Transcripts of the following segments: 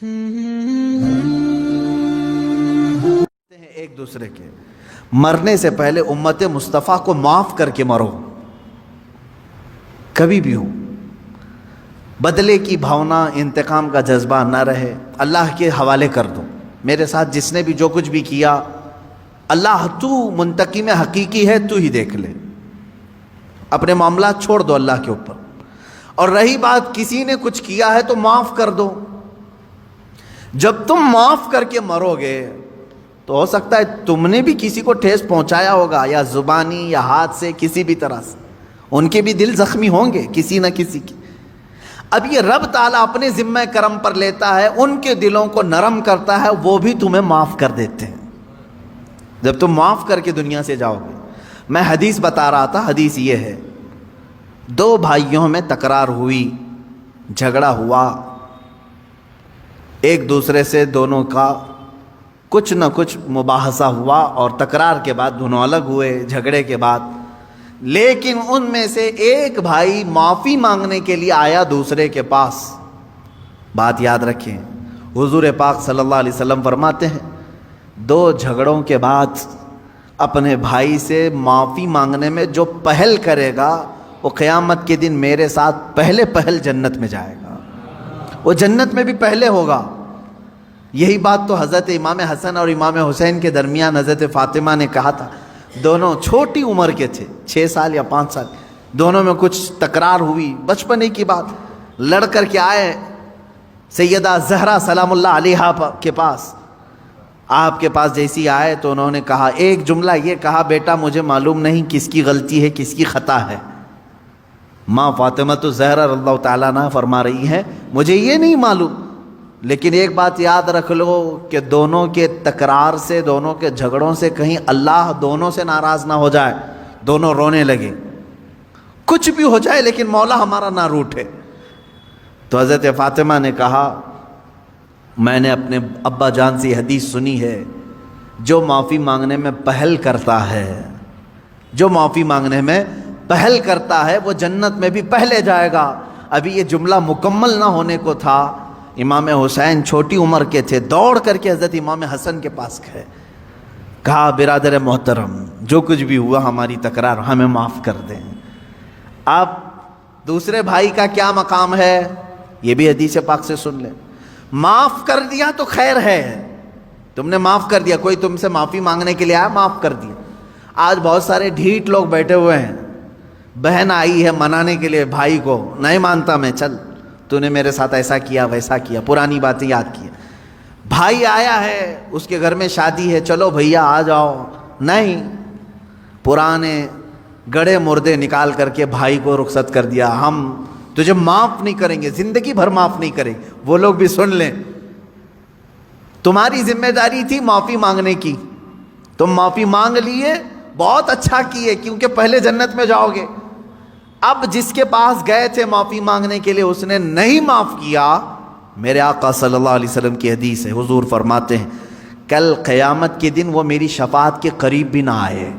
ایک دوسرے کے مرنے سے پہلے امت مصطفیٰ کو معاف کر کے مرو. کبھی بھی ہو بدلے کی بھاونا، انتقام کا جذبہ نہ رہے، اللہ کے حوالے کر دو. میرے ساتھ جس نے بھی جو کچھ بھی کیا، اللہ تو منتقم حقیقی ہے، تو ہی دیکھ لے. اپنے معاملات چھوڑ دو اللہ کے اوپر. اور رہی بات کسی نے کچھ کیا ہے تو معاف کر دو. جب تم معاف کر کے مرو گے تو ہو سکتا ہے تم نے بھی کسی کو ٹھیس پہنچایا ہوگا، یا زبانی یا ہاتھ سے، کسی بھی طرح سے. ان کے بھی دل زخمی ہوں گے کسی نہ کسی کے. اب یہ رب تعالیٰ اپنے ذمہ کرم پر لیتا ہے، ان کے دلوں کو نرم کرتا ہے، وہ بھی تمہیں معاف کر دیتے ہیں جب تم معاف کر کے دنیا سے جاؤ گے. میں حدیث بتا رہا تھا. حدیث یہ ہے، دو بھائیوں میں تکرار ہوئی، جھگڑا ہوا، ایک دوسرے سے دونوں کا کچھ نہ کچھ مباحثہ ہوا، اور تکرار کے بعد دونوں الگ ہوئے جھگڑے کے بعد. لیکن ان میں سے ایک بھائی معافی مانگنے کے لیے آیا دوسرے کے پاس. بات یاد رکھیں، حضور پاک صلی اللہ علیہ وسلم فرماتے ہیں، دو جھگڑوں کے بعد اپنے بھائی سے معافی مانگنے میں جو پہل کرے گا، وہ قیامت کے دن میرے ساتھ پہل جنت میں جائے گا. وہ جنت میں بھی پہلے ہوگا. یہی بات تو حضرت امام حسن اور امام حسین کے درمیان حضرت فاطمہ نے کہا تھا. دونوں چھوٹی عمر کے تھے، 6 سال یا 5 سال. دونوں میں کچھ تکرار ہوئی، بچپنے کی بات. لڑ کر کے آئے سیدہ زہرا سلام اللہ علیہا کے پاس. آپ کے پاس جیسی آئے تو انہوں نے کہا، ایک جملہ یہ کہا، بیٹا مجھے معلوم نہیں کس کی غلطی ہے، کس کی خطا ہے. ماں فاطمہ تو زہرا رضی اللہ تعالیٰ عنہ فرما رہی ہیں، مجھے یہ نہیں معلوم، لیکن ایک بات یاد رکھ لو کہ دونوں کے تکرار سے، دونوں کے جھگڑوں سے کہیں اللہ دونوں سے ناراض نہ ہو جائے، دونوں رونے لگے. کچھ بھی ہو جائے لیکن مولا ہمارا نہ روٹھے. تو حضرت فاطمہ نے کہا، میں نے اپنے ابا جان سے حدیث سنی ہے، جو معافی مانگنے میں پہل کرتا ہے، جو معافی مانگنے میں پہل کرتا ہے وہ جنت میں بھی پہلے جائے گا. ابھی یہ جملہ مکمل نہ ہونے کو تھا، امام حسین چھوٹی عمر کے تھے، دوڑ کر کے حضرت امام حسن کے پاس گئے. کہا، برادر محترم، جو کچھ بھی ہوا ہماری تکرار، ہمیں معاف کر دیں. اب دوسرے بھائی کا کیا مقام ہے یہ بھی حدیث پاک سے سن لیں. معاف کر دیا تو خیر ہے، تم نے معاف کر دیا، کوئی تم سے معافی مانگنے کے لیے آیا، معاف کر دیا. آج بہت سارے ڈھیٹ لوگ بیٹھے ہوئے ہیں، بہن آئی ہے منانے کے لیے بھائی کو، نہیں مانتا میں، چل تو نے میرے ساتھ ایسا کیا ویسا کیا، پرانی باتیں یاد کی. بھائی آیا ہے، اس کے گھر میں شادی ہے، چلو بھیا آ جاؤ، نہیں، پرانے گڑے مردے نکال کر کے بھائی کو رخصت کر دیا. ہم تجھے معاف نہیں کریں گے، زندگی بھر معاف نہیں کریں. وہ لوگ بھی سن لیں، تمہاری ذمہ داری تھی معافی مانگنے کی، تم معافی مانگ لیے، بہت اچھا کیے، کیونکہ پہلے جنت میں جاؤ گے. اب جس کے پاس گئے تھے معافی مانگنے کے لیے، اس نے نہیں معاف کیا. میرے آقا صلی اللہ علیہ وسلم کی حدیث ہے، حضور فرماتے ہیں، کل قیامت کے دن وہ میری شفاعت کے قریب بھی نہ آئے.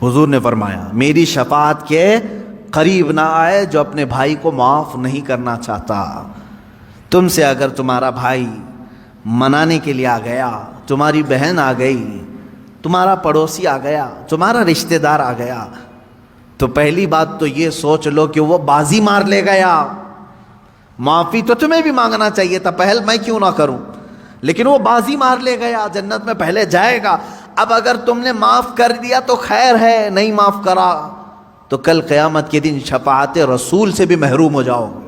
حضور نے فرمایا میری شفاعت کے قریب نہ آئے جو اپنے بھائی کو معاف نہیں کرنا چاہتا. تم سے اگر تمہارا بھائی منانے کے لیے آ گیا، تمہاری بہن آ گئی، تمہارا پڑوسی آ گیا، تمہارا رشتہ دار آ گیا، تو پہلی بات تو یہ سوچ لو کہ وہ بازی مار لے گیا. معافی تو تمہیں بھی مانگنا چاہیے تھا، پہل میں کیوں نہ کروں، لیکن وہ بازی مار لے گیا، جنت میں پہلے جائے گا. اب اگر تم نے معاف کر دیا تو خیر ہے، نہیں معاف کرا تو کل قیامت کے دن شفاعت رسول سے بھی محروم ہو جاؤ.